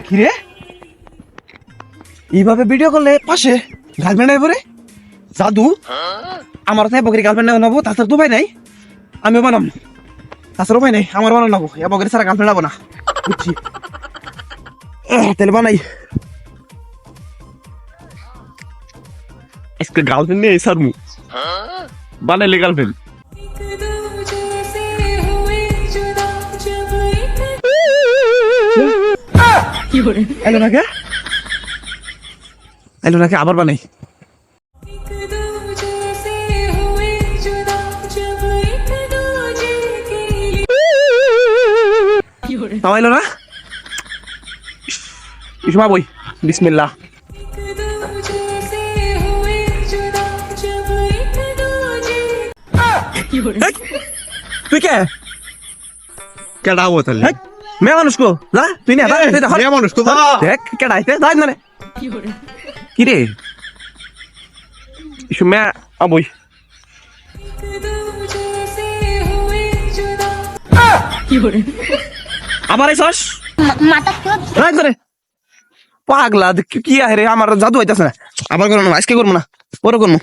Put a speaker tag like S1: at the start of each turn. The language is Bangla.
S1: কিরে এইভাবে ভিডিও করলে পাশে গার্লফ্রেন্ড পরে জাদু আমার তাই বকরি গার্লফ্রেন্ড বানাবো তাছাড়া তো ভাই নাই আমিও বানাবো তাছাড়া ভাই নাই আমার বানাবো এ বকরি ছাড়া গার্লফ্রেন্ড হবো না বুঝছি তাহলে বানাই
S2: আজকে গার্লফ্রেন্ড নিয়ে স্যার মু বানাইলে গার্লফ্রেন্ড
S1: এলো নাকি আবার বানাই তাও এলো না ইসমা বই বিসমিল্লাহ তুই কে
S2: কেডা হবো তাহলে
S1: মেয়ে মানুষ কো যা তুই না
S2: মেয়ে মানুষ তো
S1: দেখ কেডাইতে যাই না কি রে ইসু মেয়ে বই আবার আইসস রাইট করে পাগলা কি আরে আমার জাদু হইতাছে না আবার করবো না আজকে করবো না পরে করবো